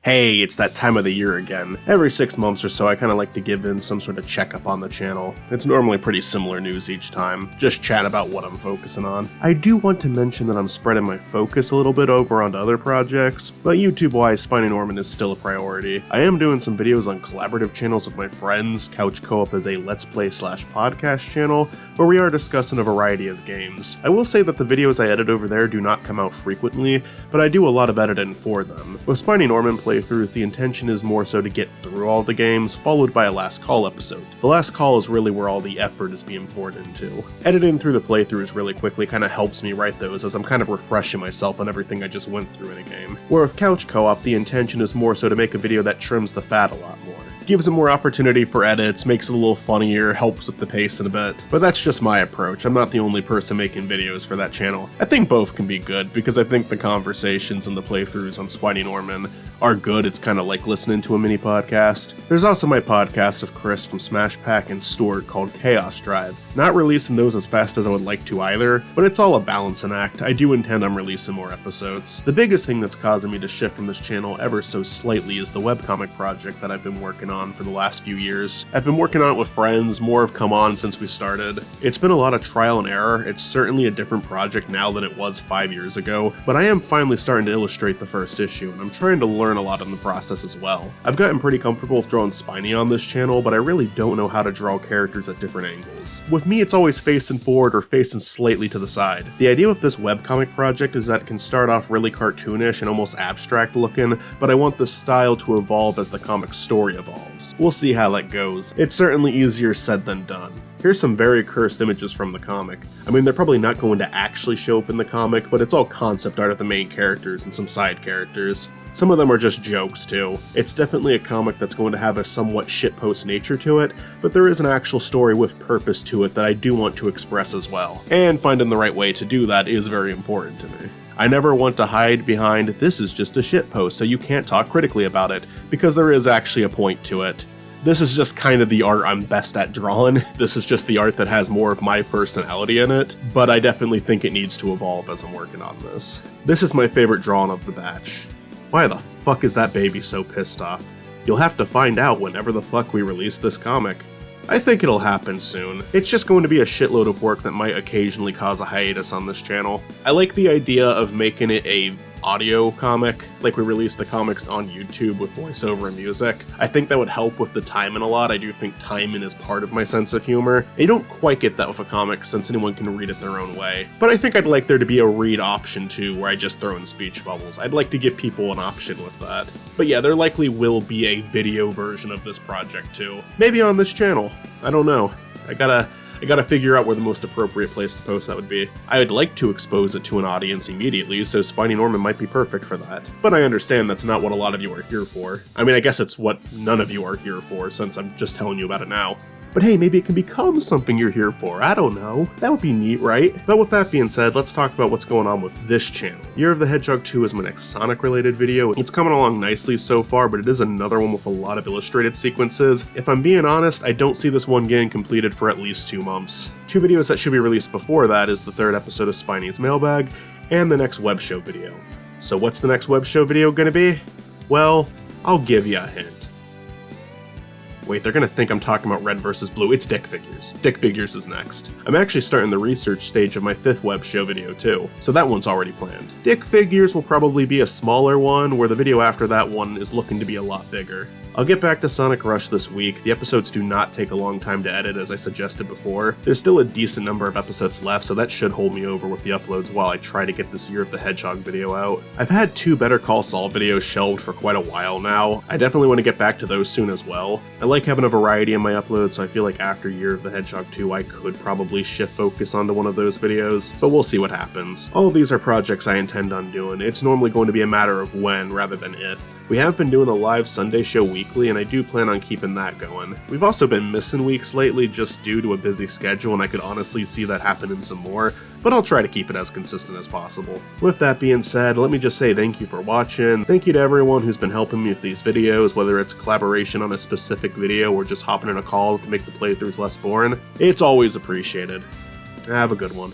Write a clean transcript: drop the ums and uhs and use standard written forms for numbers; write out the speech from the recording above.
Hey, it's that time of the year again. Every 6 months or so I kinda like to give in some sort of checkup on the channel. It's normally pretty similar news each time, just chat about what I'm focusing on. I do want to mention that I'm spreading my focus a little bit over onto other projects, but YouTube-wise, Spiny Norman is still a priority. I am doing some videos on collaborative channels with my friends. Couch Co-op is a Let's Play / podcast channel, where we are discussing a variety of games. I will say that the videos I edit over there do not come out frequently, but I do a lot of editing for them. With Spiny Norman playthroughs, the intention is more so to get through all the games, followed by a Last Call episode. The Last Call is really where all the effort is being poured into. Editing through the playthroughs really quickly kind of helps me write those, as I'm kind of refreshing myself on everything I just went through in a game. Where with Couch Co-op, the intention is more so to make a video that trims the fat a lot more. Gives it more opportunity for edits, makes it a little funnier, helps with the pace in a bit. But that's just my approach. I'm not the only person making videos for that channel. I think both can be good, because I think the conversations and the playthroughs on Spiny Norman are good. It's kind of like listening to a mini podcast. There's also my podcast of Chris from Smash Pack and Stuart called Chaos Drive. Not releasing those as fast as I would like to either, but it's all a balancing act. I do intend on releasing more episodes. The biggest thing that's causing me to shift from this channel ever so slightly is the webcomic project that I've been working on for the last few years. I've been working on it with friends, more have come on since we started. It's been a lot of trial and error. It's certainly a different project now than it was 5 years ago, but I am finally starting to illustrate the first issue, and I'm trying to learn a lot in the process as well. I've gotten pretty comfortable with drawing Spiny on this channel, but I really don't know how to draw characters at different angles. With me, it's always facing forward or facing slightly to the side. The idea with this webcomic project is that it can start off really cartoonish and almost abstract looking, but I want the style to evolve as the comic story evolves. We'll see how that goes. It's certainly easier said than done. Here's some very cursed images from the comic. I mean, they're probably not going to actually show up in the comic, but it's all concept art of the main characters and some side characters. Some of them are just jokes too. It's definitely a comic that's going to have a somewhat shitpost nature to it, but there is an actual story with purpose to it that I do want to express as well. And finding the right way to do that is very important to me. I never want to hide behind, this is just a shitpost, so you can't talk critically about it, because there is actually a point to it. This is just kind of the art I'm best at drawing. This is just the art that has more of my personality in it, but I definitely think it needs to evolve as I'm working on this. This is my favorite drawing of the batch. Why the fuck is that baby so pissed off? You'll have to find out whenever the fuck we release this comic. I think it'll happen soon. It's just going to be a shitload of work that might occasionally cause a hiatus on this channel. I like the idea of making it a audio comic, like we release the comics on YouTube with voiceover and music. I think that would help with the timing a lot. I do think timing is part of my sense of humor. You don't quite get that with a comic since anyone can read it their own way. But I think I'd like there to be a read option too, where I just throw in speech bubbles. I'd like to give people an option with that. But yeah, there likely will be a video version of this project too. Maybe on this channel. I don't know. I gotta figure out where the most appropriate place to post that would be. I would like to expose it to an audience immediately, so Spiny Norman might be perfect for that. But I understand that's not what a lot of you are here for. I mean, I guess it's what none of you are here for, since I'm just telling you about it now. But hey, maybe it can become something you're here for, I don't know. That would be neat, right? But with that being said, let's talk about what's going on with this channel. Year of the Hedgehog 2 is my next Sonic related video. It's coming along nicely so far, but it is another one with a lot of illustrated sequences. If I'm being honest, I don't see this one getting completed for at least 2 months. 2 videos that should be released before that is the 3rd episode of Spiny's Mailbag, and the next web show video. So what's the next web show video gonna be? Well, I'll give you a hint. Wait, they're gonna think I'm talking about Red vs. Blue. It's Dick Figures. Dick Figures is next. I'm actually starting the research stage of my 5th web show video too, so that one's already planned. Dick Figures will probably be a smaller one, where the video after that one is looking to be a lot bigger. I'll get back to Sonic Rush this week. The episodes do not take a long time to edit, as I suggested before. There's still a decent number of episodes left, so that should hold me over with the uploads while I try to get this Year of the Hedgehog video out. I've had 2 Better Call Saul videos shelved for quite a while now. I definitely want to get back to those soon as well. I like having a variety in my uploads, so I feel like after Year of the Hedgehog 2 I could probably shift focus onto one of those videos, but we'll see what happens. All of these are projects I intend on doing. It's normally going to be a matter of when rather than if. We have been doing a live Sunday show weekly, and I do plan on keeping that going. We've also been missing weeks lately just due to a busy schedule, and I could honestly see that happening some more, but I'll try to keep it as consistent as possible. With that being said, let me just say thank you for watching. Thank you to everyone who's been helping me with these videos, whether it's collaboration on a specific video or just hopping in a call to make the playthroughs less boring. It's always appreciated. Have a good one.